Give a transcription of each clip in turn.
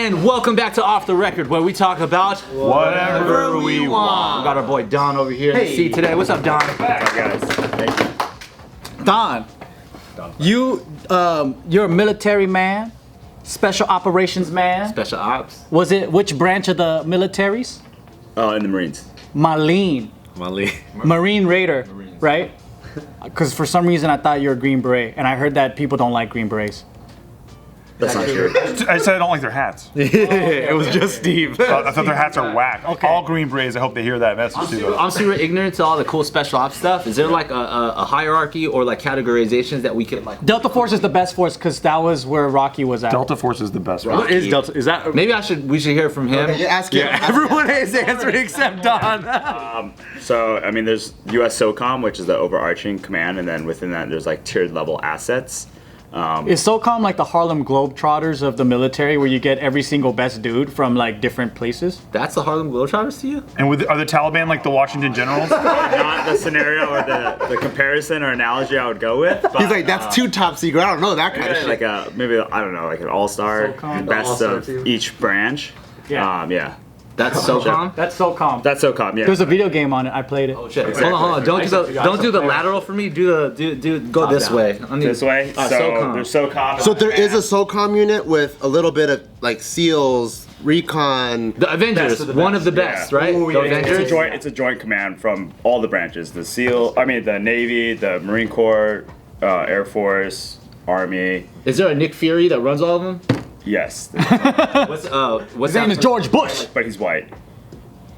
And welcome back to Off the Record, where we talk about whatever we want. We got our boy Don over here in the seat today. What's up, Don? What's up, guys? Thank you. Don, you're a military man, special operations man. Special ops. Was it which branch of the militaries? In the Marines. Marine Raider, right? Because for some reason I thought you were a Green Beret, and I heard that people don't like Green Berets. That's not true. I said I don't like their hats. It was just Steve. I thought their hats are whack. Okay. All Green Berets, I hope they hear that message too. Though. I'm super ignorant to all the cool special ops stuff. Is there like a hierarchy or like categorizations that we could like? Delta Force is the best force because that was where Rocky was at. Delta Force is the best. What is Delta? Is that maybe we should hear from him? Okay, ask him. Everyone is answering except Don. So, I mean, there's US SOCOM, which is the overarching command, and then within that, there's like tiered level assets. Is SOCOM like the Harlem Globetrotters of the military, where you get every single best dude from like different places? That's the Harlem Globetrotters to you? And are the Taliban like the Washington Generals? Not the scenario or the comparison or analogy I would go with. But, He's like, that's too top secret. I don't know that kind of shit. like maybe I don't know, like an all-star, SOCOM. best All-star of team. each branch. Yeah. Yeah. That's SOCOM. That's SOCOM. That's SOCOM. Yeah. There's a video game on it. I played it. Oh shit! Exactly. Hold on. Don't do the lateral for me. Do go this way. This way. So SOCOM. there's SOCOM. So there is a SOCOM unit with a little bit of like SEALs, recon. The Avengers, one of the best, Yeah. right? Ooh, The yeah. Avengers. It's a joint command from all the branches. The the Navy, the Marine Corps, Air Force, Army. Is there a Nick Fury that runs all of them? Yes. What's His name is George Bush. But he's white.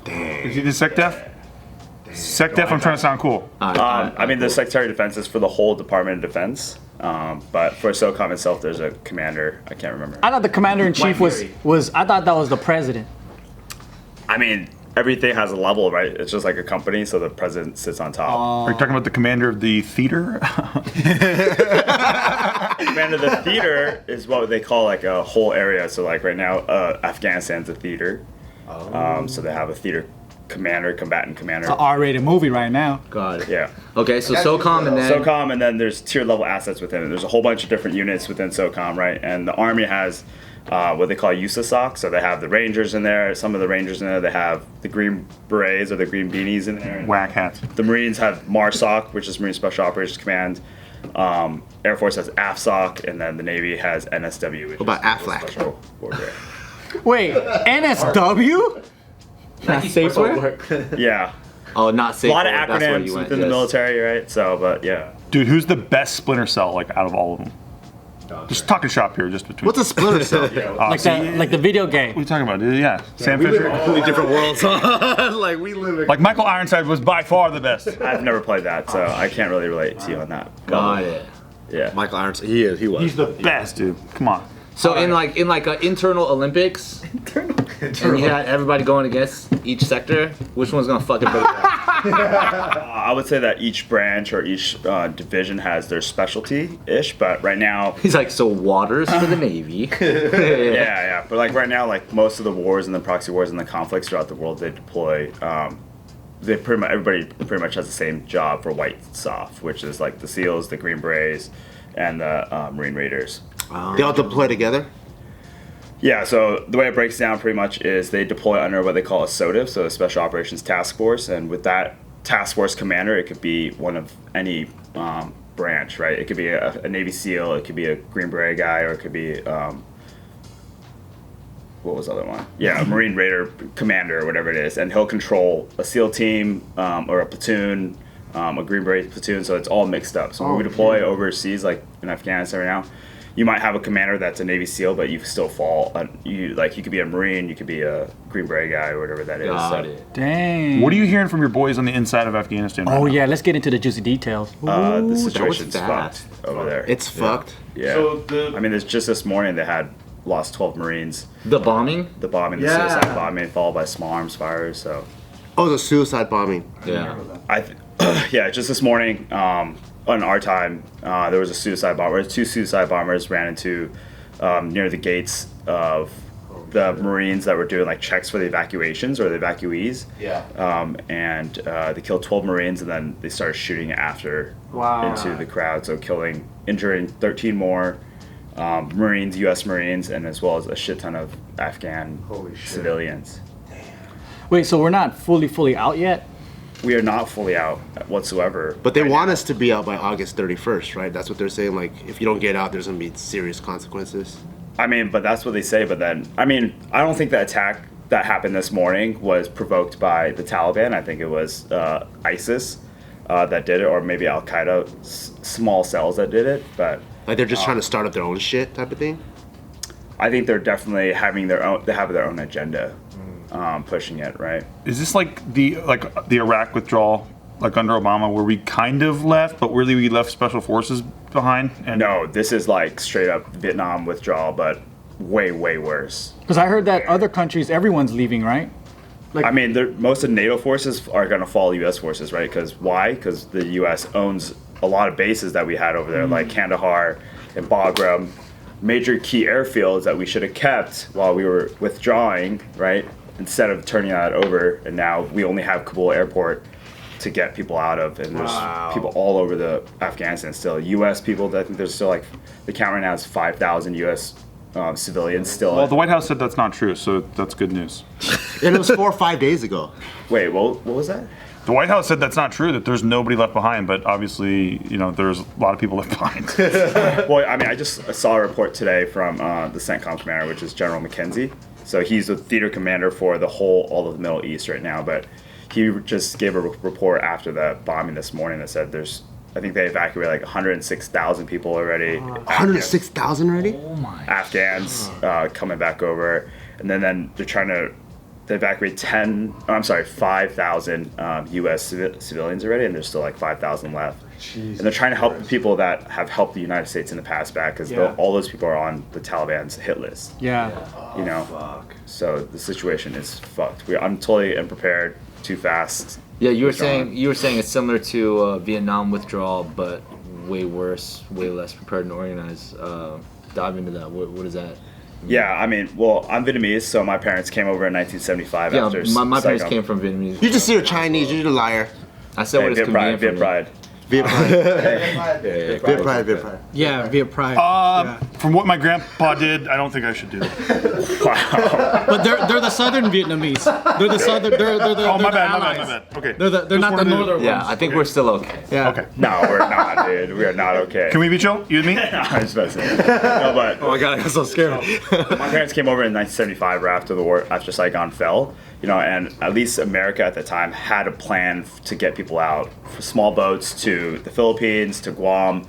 Is he the SecDef? SecDef, I'm trying to sound cool. I mean, the Secretary of Defense is for the whole Department of Defense. But for SOCOM itself, there's a commander. I can't remember. I thought the commander in chief was. I thought that was the president. I mean, everything has a level, right? It's just like a company, so the president sits on top. Are you talking about the commander of the theater? Commander of the theater is what they call like a whole area. So like right now, Afghanistan's a theater. So they have a theater commander, combatant commander. It's an R-rated movie right now. Got it. Yeah. Okay, so SOCOM and then SOCOM, and then there's tier level assets within it. There's a whole bunch of different units within SOCOM, right? And the Army has what they call USASOC. So they have the Rangers in there. Some of the Rangers in there. They have the Green Berets or the Green Beanies in there. Whack hats. The Marines have MARSOC, which is Marine Special Operations Command. Air Force has AFSOC, and then the Navy has NSW, which about is AFLAC? Special Warfare. Wait, NSW? Not safe word? Yeah. oh, not safe. A lot of word, that's where acronyms you went, within the yes. military, right? So, but yeah. Dude, who's the best Splinter Cell like out of all of them? Just talking shop here, just between. What's a Splinter Cell? Like the video game. What are you talking about, dude? Yeah, Sam Fisher. Completely different worlds. Like we live in. Like Michael Ironside was by far the best. I've never played that, so I can't really relate to you on that. Got it. Yeah. Michael Ironside. He was. He's the best, dude. Come on. So in like an internal Olympics, and you had everybody going against each sector, which one's gonna fucking better? I would say that each branch or each division has their specialty-ish, but right now, He's like, so waters for the Navy. yeah. But like right now, like most of the wars and the proxy wars and the conflicts throughout the world, they deploy. Everybody pretty much has the same job for White SOF, which is like the SEALs, the Green Berets, and the Marine Raiders. They all deploy together. Yeah, so the way it breaks down pretty much is they deploy under what they call a SOTF, so a Special Operations Task Force, and with that task force commander, it could be one of any branch, right? It could be a Navy SEAL, it could be a Green Beret guy, or it could be what was the other one? Yeah, a Marine Raider commander or whatever it is, and he'll control a SEAL team or a platoon, a Green Beret platoon, so it's all mixed up. So when we deploy overseas, like in Afghanistan right now, you might have a commander that's a Navy SEAL, but you still fall. You could be a Marine, you could be a Green Beret guy, or whatever that is. Got it. Dang. What are you hearing from your boys on the inside of Afghanistan? Right Oh now? yeah, let's get into the juicy details. The situation's that? fucked over there. It's fucked. Yeah. I mean, there's just this morning they had lost 12 Marines. The bombing? The bombing, the suicide bombing, followed by small arms fires. So, Oh, the suicide bombing. Yeah. yeah, just this morning, on our time, there was a suicide bomber. Two suicide bombers ran into near the gates of the Marines that were doing like checks for the evacuations or the evacuees. Yeah. And they killed 12 Marines, and then they started shooting after Wow. into the crowd, so injuring 13 more. Marines, U.S. Marines, and as well as a shit ton of Afghan civilians. Wait, so we're not fully out yet? We are not fully out whatsoever. But they right want now. us to be out by August 31st, right? That's what they're saying. Like, if you don't get out, there's gonna be serious consequences. I mean, but that's what they say. But then, I mean, I don't think the attack that happened this morning was provoked by the Taliban. I think it was ISIS that did it, or maybe Al Qaeda, small cells that did it. But Like they're just trying to start up their own shit type of thing. I think they're definitely having their own. They have their own agenda, pushing it, right? Is this like the Iraq withdrawal, like under Obama, where we kind of left, but really we left special forces behind? And No, this is like straight up Vietnam withdrawal, but way worse. Because I heard that other countries, everyone's leaving, right? I mean, most of NATO forces are going to follow U.S. forces, right? Because why? Because the U.S. owns a lot of bases that we had over there, like Kandahar and Bagram, major key airfields that we should have kept while we were withdrawing, right? Instead of turning that over, and now we only have Kabul airport to get people out of, and there's people all over the Afghanistan still. U.S. people, I think there's still like, the count right now is 5,000 U.S. Civilians still. well, the White House said that's not true, so that's good news. And it was 4 or 5 days ago. Wait, what was that? The White House said that's not true, that there's nobody left behind, but obviously, there's a lot of people left behind. Well, I mean, I just saw a report today from the CENTCOM commander, which is General McKenzie. So he's the theater commander for all of the Middle East right now, but he just gave a report after the bombing this morning that said I think they evacuated like 106,000 people already. 106,000 already? Afghans coming back over, and then they're trying to evacuate 5,000 U.S. civilians already, and there's still like 5,000 left. And they're trying to help the people that have helped the United States in the past back, because all those people are on the Taliban's hit list. Yeah. So the situation is fucked. I'm totally unprepared, too fast. Yeah, you were saying it's similar to Vietnam withdrawal, but way worse, way less prepared and organized. Dive into that. What is that? Yeah, I mean, well, I'm Vietnamese, so my parents came over in 1975 Yeah, after my parents Saigon. came from Vietnamese. You just see you're Chinese. You're a liar. I said what is convenient for Viet me. Pride. Viet Pride. Viet Pride. Viet Pride. Yeah, Viet Pride. From what my grandpa did, I don't think I should do that. But they're the southern Vietnamese. They're the southern. They're the. Oh, my they're bad, the my allies. bad. Okay. They're not the northern ones. Yeah, I think we're still okay. Yeah. Okay. No, we're not, dude. We are not okay. Can we be chill? You and me? I was about to say. No, but Oh my god, I got so scared. my parents came over in 1975 right after the war, after Saigon fell. And at least America at the time had a plan to get people out. Small boats to the Philippines, to Guam.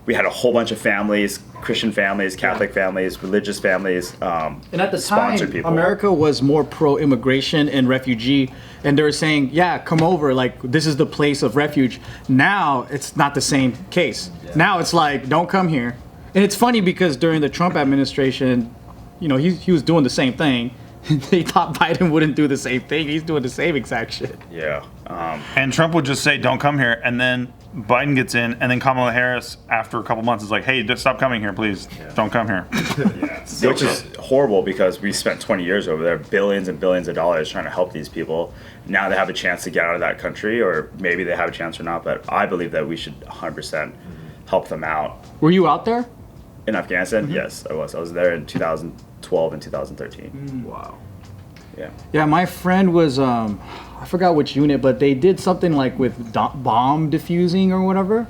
We had a whole bunch of families, Christian families, Catholic families, religious families. And at the sponsored time, people. America was more pro-immigration and refugee, and they were saying, "Yeah, come over. Like this is the place of refuge." Now it's not the same case. Yeah. Now it's like, "Don't come here." And it's funny because during the Trump administration, he was doing the same thing. They thought Biden wouldn't do the same thing. He's doing the same exact shit. Yeah. And Trump would just say, don't come here. And then Biden gets in, and then Kamala Harris, after a couple months, is like, hey, just stop coming here, please. Don't come here. Which is horrible because we spent 20 years over there, billions and billions of dollars trying to help these people. Now they have a chance to get out of that country, or maybe they have a chance or not, but I believe that we should 100% help them out. Were you out there? In Afghanistan? Yes, I was. I was there in 2012 and 2013. Wow. Yeah. Yeah, my friend was, I forgot which unit, but they did something like with bomb diffusing or whatever.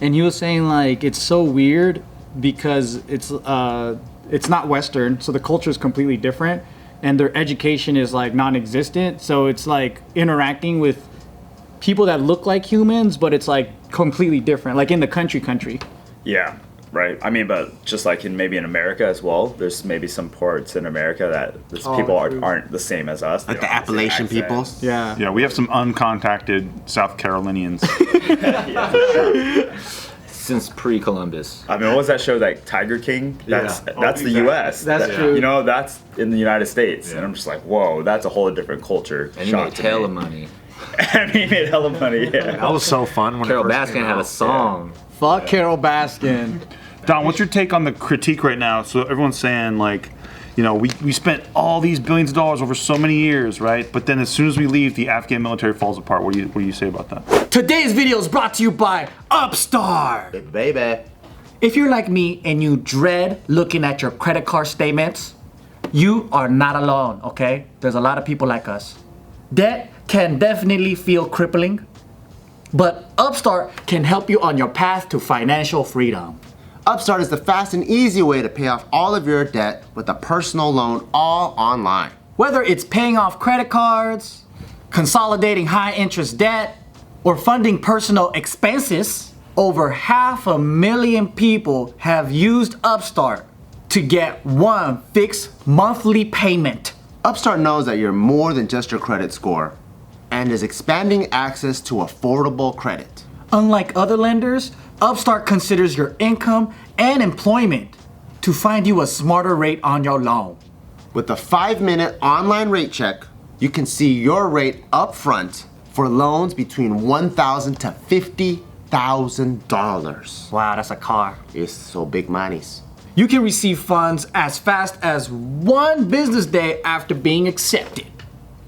And he was saying like, it's so weird because it's not Western, so the culture is completely different. And their education is like non-existent. So it's like interacting with people that look like humans, but it's like completely different, like in the country. Yeah. Right. I mean, but just like maybe in America as well, there's maybe some parts in America that people aren't the same as us. Like the Appalachian people. Yeah. Yeah, we have some uncontacted South Carolinians. Since pre-Columbus. I mean, what was that show, like Tiger King? That's the U.S. That's true. That's in the United States. Yeah. And I'm just like, whoa, that's a whole different culture. And he made hella money. And he made hella money, yeah. That was so fun when Carol it first Baskin came had a out. song. Fuck Carol Baskin. Don, what's your take on the critique right now? So everyone's saying like, we spent all these billions of dollars over so many years, right? But then as soon as we leave, the Afghan military falls apart. What do you say about that? Today's video is brought to you by Upstart. Baby. If you're like me and you dread looking at your credit card statements, you are not alone, okay? There's a lot of people like us. Debt can definitely feel crippling, but Upstart can help you on your path to financial freedom. Upstart is the fast and easy way to pay off all of your debt with a personal loan all online. Whether it's paying off credit cards, consolidating high interest debt, or funding personal expenses, over 500,000 people have used Upstart to get one fixed monthly payment. Upstart knows that you're more than just your credit score and is expanding access to affordable credit. Unlike other lenders, Upstart considers your income and employment to find you a smarter rate on your loan. With a 5-minute online rate check, you can see your rate up front for loans between $1,000 to $50,000. Wow, that's a car. It's so big monies. You can receive funds as fast as 1 business day after being accepted.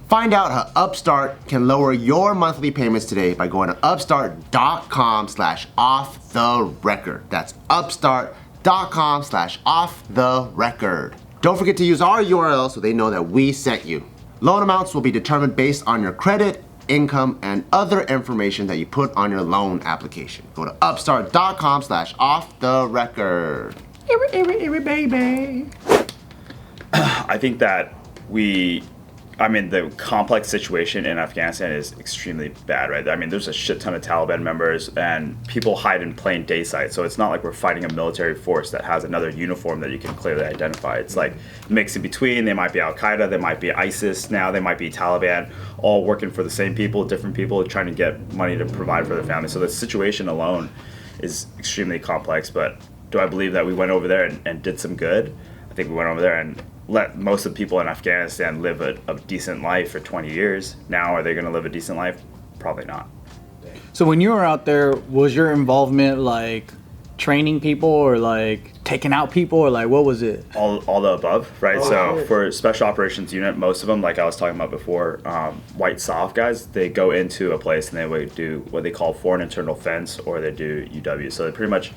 Find out how Upstart can lower your monthly payments today by going to upstart.com/off-the-record. That's upstart.com/off-the-record. Don't forget to use our URL so they know that we sent you. Loan amounts will be determined based on your credit, income, and other information that you put on your loan application. Go to upstart.com/off-the-record. Baby. I think that the complex situation in Afghanistan is extremely bad, right? I mean, there's a shit ton of Taliban members and people hide in plain day sight. So it's not like we're fighting a military force that has another uniform that you can clearly identify. It's like mixed in between. They might be Al-Qaeda, they might be ISIS now, they might be Taliban, all working for the same people, different people trying to get money to provide for their family. So the situation alone is extremely complex, but do I believe that we went over there and did some good? I think we went over there and let most of the people in Afghanistan live a decent life for 20 years. Now, are they going to live a decent life? Probably not. So when you were out there, was your involvement like training people or like taking out people or like what was it? All the above, right? So for Special Operations Unit, most of them, like I was talking about before, white SOF guys, they go into a place and they would do what they call foreign internal fence, or they do UW. So they pretty much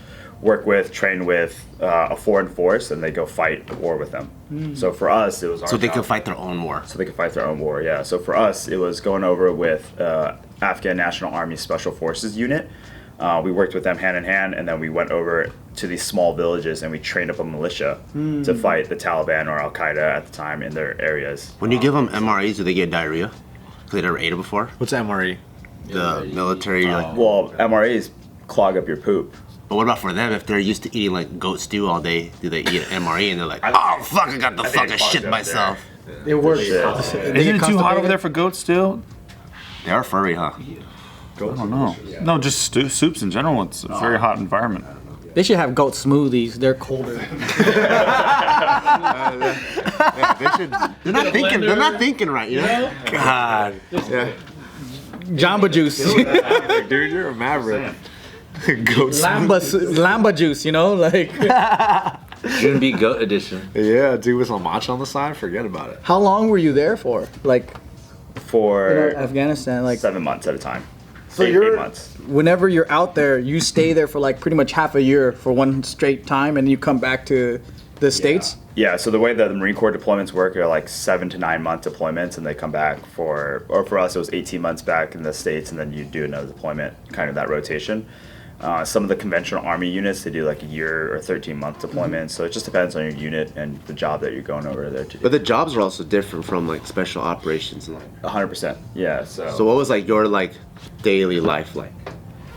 train with a foreign force, and they go fight a war with them. So for us, it was our So they job. can fight their own war. So they could fight their own war, yeah. So for us, it was going over with Afghan National Army Special Forces Unit. We worked with them hand in hand, and then we went over to these small villages and we trained up a militia to fight the Taliban or Al-Qaeda at the time in their areas. When you give them MREs, do they get diarrhea? Because they never ate it before? What's MRE? The military, Well, MRAs clog up your poop. but what about for them? If they're used to eating like goat stew all day, do they eat an MRE and they're like, oh fuck, I got the fucking clogs shit up myself. It works. Isn't it too hot over there for goats still? They are furry, huh? I don't know. No, just soups in general. It's a very hot environment. They should have goat smoothies. They're colder. They're not thinking. They're not thinking right, you know. God. Jamba juice. Dude, you're a maverick. Goats. Lamba juice, you know? Like Shouldn't be goat edition. Yeah, dude, with some matcha on the side, forget about it. how long were you there for? Like For Afghanistan, like 7 months at a time. So 8 months. whenever you're out there, you stay there for like pretty much half a year for one straight time, and you come back to the States? Yeah, so the way that the Marine Corps deployments work are like 7 to 9 month deployments, and they come back for us it was 18 months back in the States, and then you do another deployment, kind of that rotation. Some of the conventional Army units, they do like a year or 13-month deployments, so it just depends on your unit and the job that you're going over there to do. But the jobs are also different from like special operations. And like, 100%, yeah. so what was like your like daily life like?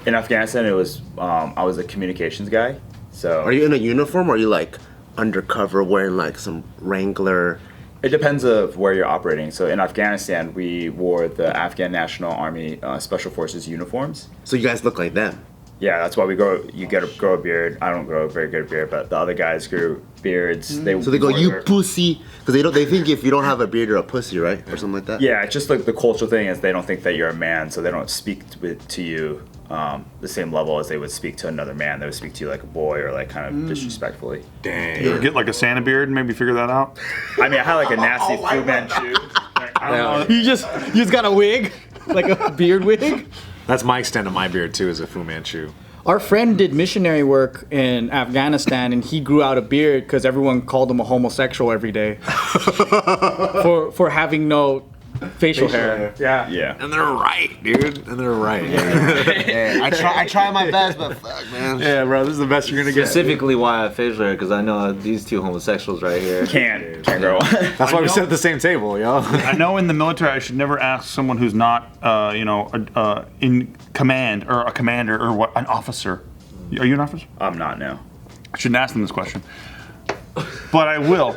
In Afghanistan, it was I was a communications guy. So Are you in a uniform or are you like undercover wearing like some Wrangler? it depends of where you're operating. So in Afghanistan, we wore the Afghan National Army Special Forces uniforms. So you guys look like them. Yeah, that's why you get to grow a beard. I don't grow a very good beard, but the other guys grew beards. So they go, you pussy, because they think if you don't have a beard, you're a pussy, right, or something like that. Yeah, it's just like the cultural thing is they don't think that you're a man, so they don't speak to you the same level as they would speak to another man. They would speak to you like a boy or like kind of disrespectfully. Dang. You ever get like a Santa beard and maybe figure that out? I mean, I had like a nasty Fu Manchu. I don't know. You just got a wig? Like a beard wig? That's my extent of my beard too, is a Fu Manchu. Our friend did missionary work in Afghanistan, and he grew out a beard because everyone called him a homosexual every day for having no facial hair. Yeah. Yeah. And they're right, dude. And they're right. Yeah, I try my best, but fuck, man. Yeah, bro, this is the best you're gonna get. Specifically, why I have facial hair, because I know these two homosexuals right here. Can't grow. That's why we sit at the same table, yo. I know in the military I should never ask someone who's not, in command or a commander or what, an officer. Are you an officer? I'm not now. I shouldn't ask them this question, but I will.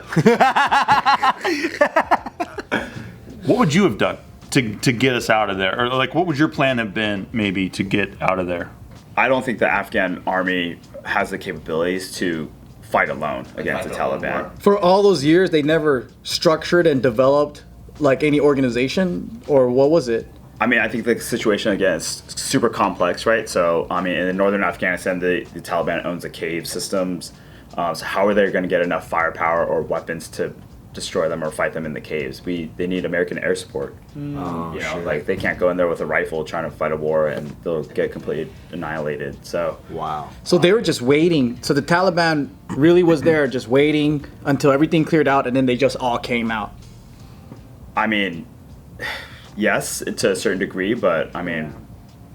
What would you have done to get us out of there, or like what would your plan have been maybe to get out of there? I don't think the Afghan army has the capabilities to fight alone against the Taliban. For all those years, they never structured and developed like any organization, or what was it? I mean, I think the situation again is super complex, right? So, I mean, in northern Afghanistan, the Taliban owns the cave systems. So how are they going to get enough firepower or weapons to destroy them or fight them in the caves? They need American air support. Like they can't go in there with a rifle trying to fight a war and they'll get completely annihilated. So Wow. So they were just waiting. So the Taliban really was there just waiting until everything cleared out, and then they just all came out. I mean, yes, to a certain degree, but I mean,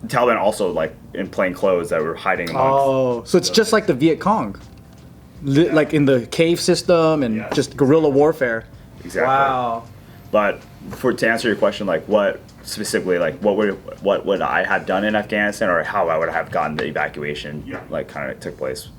the Taliban also like in plain clothes that were hiding amongst. Oh, so it's just like the Viet Cong, like in the cave system and just guerrilla warfare. Exactly. Wow. But to answer your question, like what specifically, like what would I have done in Afghanistan, or how I would have gotten the evacuation, like kind of took place?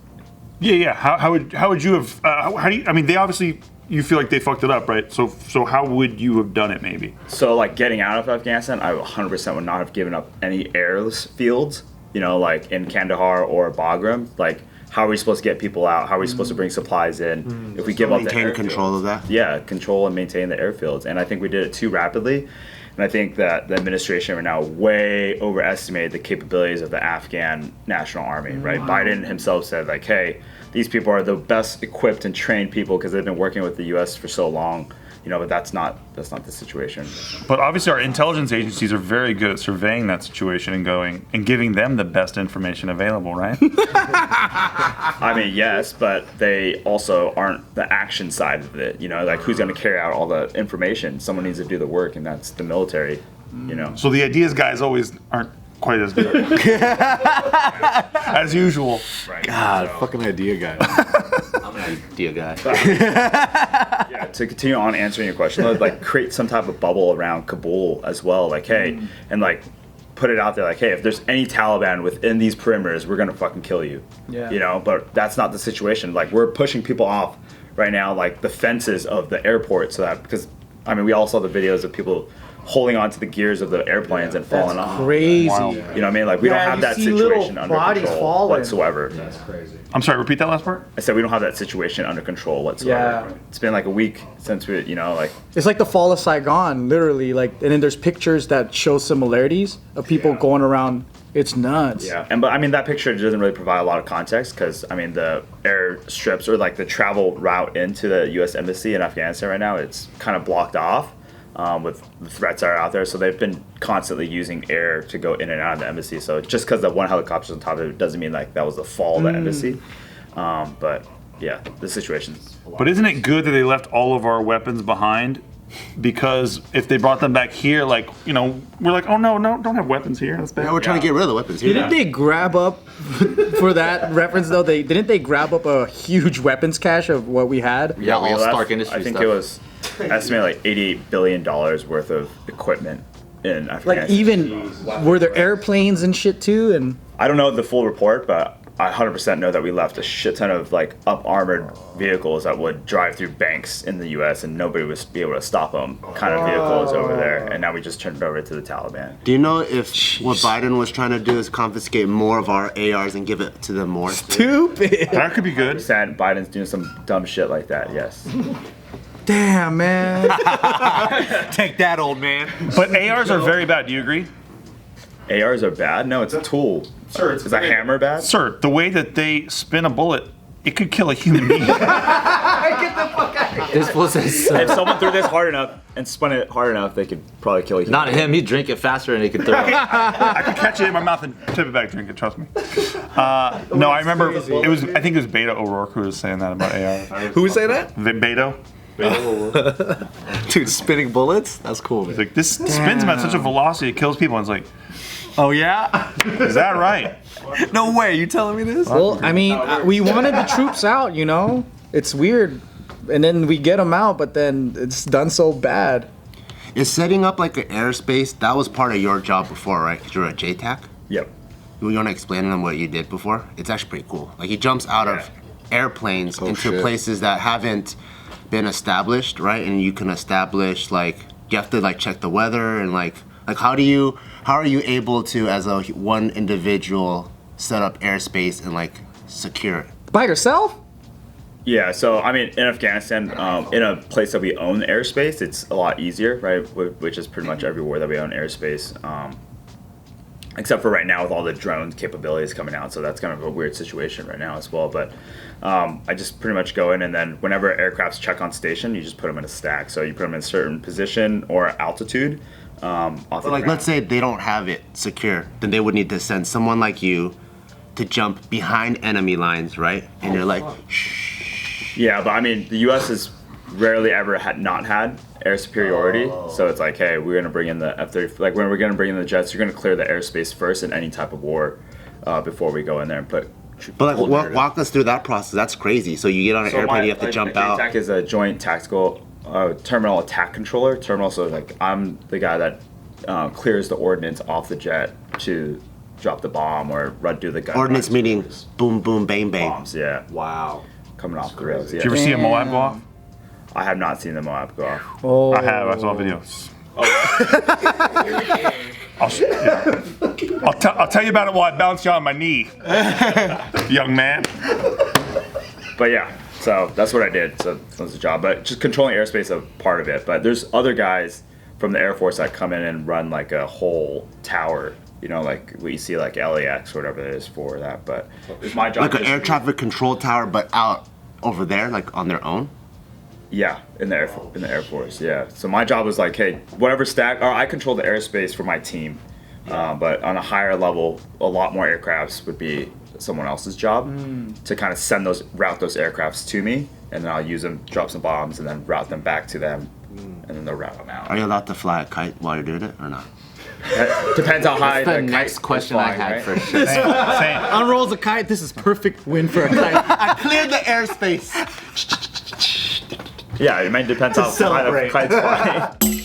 Yeah. How would you have? How do you? I mean, they obviously you feel like they fucked it up, right? So how would you have done it, maybe? So like getting out of Afghanistan, I 100% would not have given up any airless fields. You know, like in Kandahar or Bagram, like. How are we supposed to get people out? How are we supposed to bring supplies in? If we give up the Maintain control of that. Yeah, control and maintain the airfields. And I think we did it too rapidly. And I think that the administration right now way overestimated the capabilities of the Afghan National Army, right? Biden himself said like, hey, these people are the best equipped and trained people because they've been working with the U.S. for so long. You know, but that's not the situation. But obviously, our intelligence agencies are very good at surveying that situation and going and giving them the best information available, right? I mean, yes, but they also aren't the action side of it. You know, like who's going to carry out all the information? Someone needs to do the work, and that's the military. You know. So the ideas guys always aren't quite as good as usual. Right. God, fucking idea guy. I'm an idea guy. Yeah, to continue on answering your question, like create some type of bubble around Kabul as well. Like, hey, and like put it out there, like, hey, if there's any Taliban within these perimeters, we're gonna fucking kill you. Yeah. You know, but that's not the situation. Like, we're pushing people off right now, like the fences of the airport, so that because I mean, we all saw the videos of people holding onto the gears of the airplanes and falling off. Crazy. Wow. You know what I mean? Like, we don't have that situation under control whatsoever. I'm sorry, repeat that last part? I said we don't have that situation under control whatsoever. Yeah. It's been like a week since we, you know, like. It's like the fall of Saigon, literally. Like, and then there's pictures that show similarities of people going around. It's nuts. Yeah, but I mean that picture doesn't really provide a lot of context because I mean the airstrips or like the travel route into the U.S. embassy in Afghanistan right now, it's kind of blocked off with the threats that are out there. So they've been constantly using air to go in and out of the embassy. So just because the one helicopter's on top of it doesn't mean like that was the fall of the embassy. But yeah, the situation's. But isn't it good that they left all of our weapons behind? Because if they brought them back here, like, you know, we're like, oh no, don't have weapons here. That's bad. Yeah, we're trying to get rid of the weapons here. Didn't they grab up, for that reference though, didn't they grab up a huge weapons cache of what we had? Yeah, all we left, Stark Industries I think stuff. it was estimated like $88 billion worth of equipment in Afghanistan. Like even, were there airplanes and shit too? And I don't know the full report, but I 100% know that we left a shit ton of like up armored vehicles that would drive through banks in the U.S. and nobody would be able to stop them. Kind of vehicles over there, and now we just turned it over to the Taliban. Do you know if what Biden was trying to do is confiscate more of our ARs and give it to them more? stupid. That could be good. Sad Biden's doing some dumb shit like that. Yes. Damn, man. Take that, old man. But ARs are very bad. Do you agree? ARs are bad. No, it's a tool. Sir, is a hammer bad? Sir, the way that they spin a bullet it could kill a human being. This fool says If someone threw this hard enough and spun it hard enough, they could probably kill you. not him. He'd drink it faster and he could throw it. I could catch it in my mouth and tip it back, drink it. Trust me. No, I remember it was. I think it was Beta O'Rourke who was saying that about AR. Who would say that? Beto. Dude, spinning bullets? That's cool, man. It's like this spins them at such a velocity it kills people. And it's like, Oh, yeah? is that right? No way. You telling me this? Well, I mean, we wanted the troops out, you know? It's weird. And then we get them out, but then it's done so bad. Is setting up like an airspace, that was part of your job before, right? Because you were at JTAC? Yep. You want to explain to them what you did before? It's actually pretty cool. Like he jumps out of airplanes into shit. places that haven't been established, right? And you can establish like you have to like check the weather and like how are you able to as a one individual set up airspace and like secure it? By yourself? Yeah, so I mean, in Afghanistan, in a place that we own airspace, it's a lot easier, right? Which is pretty much everywhere that we own airspace, except for right now with all the drone capabilities coming out. So that's kind of a weird situation right now as well. But I just pretty much go in, and then whenever aircrafts check on station, you just put them in a stack. So you put them in a certain position or altitude. Off the Like ground. let's say they don't have it secure, then they would need to send someone like you to jump behind enemy lines, right? And you're like, Yeah, but I mean, the U.S. has rarely ever not had air superiority. So it's like, hey, we're gonna bring in the F-35. Like when we're gonna bring in the jets, you're gonna clear the airspace first in any type of war before we go in there and put. but like walk us through that process. That's crazy. So you get on an airplane, you have to jump out. JTAC is a joint tactical terminal attack controller. Terminal, so like I'm the guy that clears the ordnance off the jet to drop the bomb or do the gun. Ordnance runs. meaning boom, boom, bang, bang. Bombs, yeah, Wow. coming off the rails. Yeah, Did you ever see a Moab go off? I have not seen the Moab go off. Oh. I have. I saw videos. I'll tell you about it while I bounce you on my knee, young man. But yeah, so that's what I did. So that was the job. But just controlling airspace is a part of it. But there's other guys from the Air Force that come in and run like a whole tower. You know, like what you see like LAX or whatever it is for that. But it's my job. Like an just air to- traffic control tower, but out over there, like on their own. Yeah, in the Air Force. Yeah. So my job was like, hey, whatever stack. Or I control the airspace for my team. But on a higher level, a lot more aircrafts would be someone else's job to kind of route those aircrafts to me, and then I'll use them, drop some bombs, and then route them back to them, and then they'll route them out. Are you allowed to fly a kite while you're doing it or not? Depends how high The the next kite question is I flying, had right? for sure. Same. Unrolls a kite. This is perfect win for a kite. I cleared the airspace. Yeah, it might depend how high the kite's flying.